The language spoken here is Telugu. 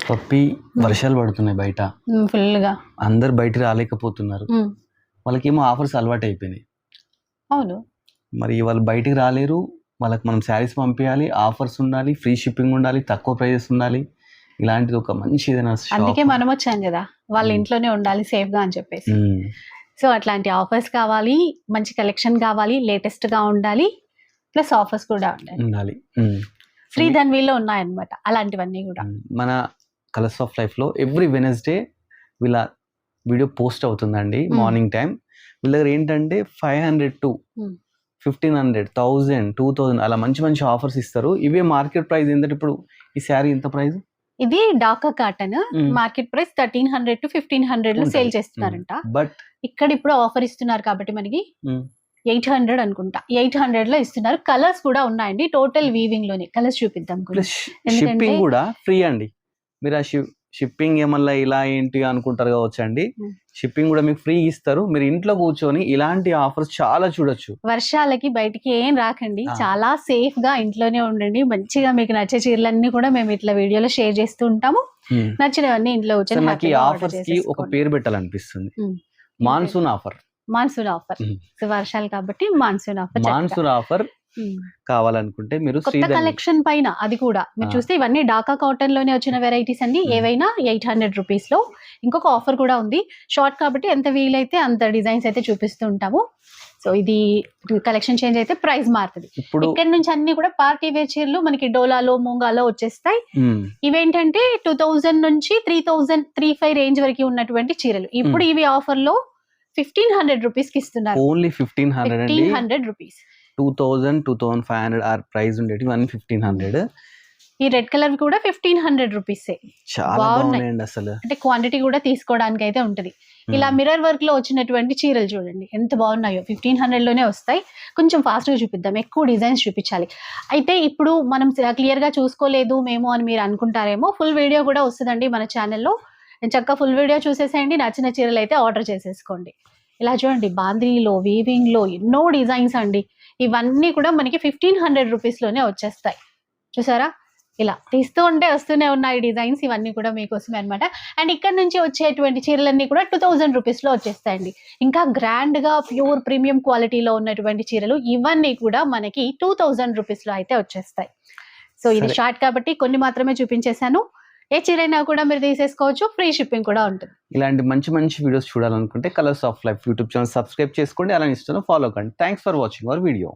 పప్పి వర్షాలు పడుతున్నాయి బయట, ఫుల్ గా అందరు బయట రాలేకపోతున్నారు. వాళ్ళకేమో ఆఫర్స్ అలవాటు అయిపోయినాయి. అవును, మరి వాళ్ళు బయటికి రాలేరు, వాళ్ళకి మనం శారీస్ పంపించాలి, ఆఫర్స్ ఉండాలి, ఫ్రీ షిప్పింగ్ ఉండాలి, తక్కువ ప్రైజెస్ ఉండాలి. ఇలాంటిది ఒక మంచి ఏదైనా అందుకే మనం వచ్చాం కదా, వాళ్ళ ఇంట్లోనే ఉండాలి సేఫ్ గా అని చెప్పేసి. సో అట్లాంటి ఆఫర్స్ కావాలి, మంచి కలెక్షన్ కావాలి, లేటెస్ట్ గా ఉండాలి, ప్లస్ ఆఫర్స్ కూడా ఉండాలి. ఫ్రీ ధన్వీలో ఉన్నాయన్నమాట అలాంటివన్నీ కూడా. మన కలర్స్ ఆఫ్ లైఫ్ లో ఎవ్రీ వెనస్డే వీళ్ళ వీడియో పోస్ట్ అవుతుందండి మార్నింగ్ టైం. వీళ్ళ దగ్గర ఏంటంటే 500 to 1500, 1000, 2000 అలా మంచి మంచి ఆఫర్స్ ఇస్తారు. ఇవే మార్కెట్ ప్రైస్ ఏంటంటే ఇప్పుడు ఈ శారీ ఎంత ప్రైస్? ఇది Dhaka cotton, market price 1300 to 1500 లో సేల్ చేస్తున్నారంట. బట్ ఇక్కడ ఇప్పుడు ఆఫర్ ఇస్తున్నారు కాబట్టి మనకి 800 అనుకుంటా, 800 లో ఇస్తున్నారు. కలర్స్ కూడా ఉన్నాయండి, టోటల్ వీవింగ్ లోనే. కలర్స్ చూపిద్దాం. షిప్పింగ్ కూడా ఫ్రీ అండి. మీరు ఆ షిప్పింగ్ ఏమన్నా ఇలా ఏంటి అనుకుంటారు కావచ్చు అండి, షిప్పింగ్ కూడా మీకు ఫ్రీ ఇస్తారు. మీరు ఇంట్లో కూర్చొని ఇలాంటి ఆఫర్స్ చాలా చూడొచ్చు. వర్షాలకి బయటికి ఏం రాకండి, చాలా సేఫ్ గా ఇంట్లోనే ఉండండి. మంచిగా మీకు నచ్చే చీరలన్నీ కూడా మేము ఇట్లా వీడియోలో షేర్ చేస్తూ ఉంటాము. నచ్చినవన్నీ ఇంట్లో కూర్చొని. నాకు ఈ ఆఫర్స్ కి ఒక పేరు పెట్టాలనిపిస్తుంది, మాన్సూన్ ఆఫర్. మాన్సూన్ ఆఫర్, వర్షాలు కాబట్టి మాన్సూన్ ఆఫర్. మాన్సూన్ ఆఫర్ కావాలనుకుంటే మీరు కొత్త కలెక్షన్ పైన, అది కూడా మీరు చూస్తే ఇవన్నీ డాకా కాటన్ లోనే వచ్చిన వెరైటీస్ అండి. ఏవైనా 800 రూపీస్ లో. ఇంకొక ఆఫర్ కూడా ఉంది, షార్ట్ కాబట్టి ఎంత వీలైతే అంత డిజైన్స్ అయితే చూపిస్తూ ఉంటాము. సో ఇది కలెక్షన్ చేంజ్ అయితే ప్రైస్ మారుతుంది. ఇక్కడ నుంచి అన్ని కూడా పార్టీ వేర్ చీరలు మనకి డోలాలో, మూంగాలో వచ్చేస్తాయి. ఇవేంటంటే 2000 నుంచి 3000-3500 రేంజ్ వరకు ఉన్నటువంటి చీరలు. ఇప్పుడు ఇవి ఆఫర్ లో 1500 రూపీస్ కి ఇస్తున్నారు. Only 1500 rupees. 2000-2500 ఆర్ ప్రైస్ ఉండేది 1500. ఈ రెడ్ కలర్ కూడా 1500 రూపీస్. చాలా బాగున్నాయండి అసలు. అంటే క్వాంటిటీ కూడా తీసుకోవడానికి అయితే ఉంటది. ఇలా మిర్రర్ వర్క్ లో వచ్చినటువంటి చీరలు చూడండి ఎంత బాగున్నాయో. 1500 లోనే వస్తాయి. కొంచెం ఫాస్ట్ గా చూపిద్దాం, ఎక్కువ డిజైన్స్ చూపించాలి. అయితే ఇప్పుడు మనం క్లియర్ గా చూసుకోలేదు మేము అని మీరు అనుకుంటారేమో, ఫుల్ వీడియో కూడా వస్తుందండి మన ఛానల్లో. చక్కగా ఫుల్ వీడియో చూసేసేయండి, నచ్చిన చీరలు అయితే ఆర్డర్ చేసేసుకోండి. ఇలా చూడండి, బాంద్రీలో, వీవింగ్ లో ఎన్నో డిజైన్స్ అండి. ఇవన్నీ కూడా మనకి 1500 రూపీస్ లోనే వచ్చేస్తాయి. చూసారా, ఇలా తీస్తూ ఉంటే వస్తూనే ఉన్నాయి డిజైన్స్. ఇవన్నీ కూడా మీకోసమే అనమాట. అండ్ ఇక్కడ నుంచి వచ్చేటువంటి చీరలన్నీ కూడా 2000 రూపీస్ లో వచ్చేస్తాయండి. ఇంకా గ్రాండ్ గా ప్యూర్ ప్రీమియం క్వాలిటీలో ఉన్నటువంటి చీరలు ఇవన్నీ కూడా మనకి 2000 రూపీస్ లో అయితే వచ్చేస్తాయి. సో ఇది షార్ట్ కాబట్టి కొన్ని మాత్రమే చూపించేశాను. ఏ చీరైనా కూడా మీరు తీసేసుకోవచ్చు, ఫ్రీ షిప్పింగ్ కూడా ఉంటుంది. ఇలాంటి మంచి మంచి వీడియోస్ చూడాలనుకుంటే colours of life YouTube channel subscribe చేసుకోండి, అలానే ఇష్టం ఫాలో కండి. Thanks for watching our video.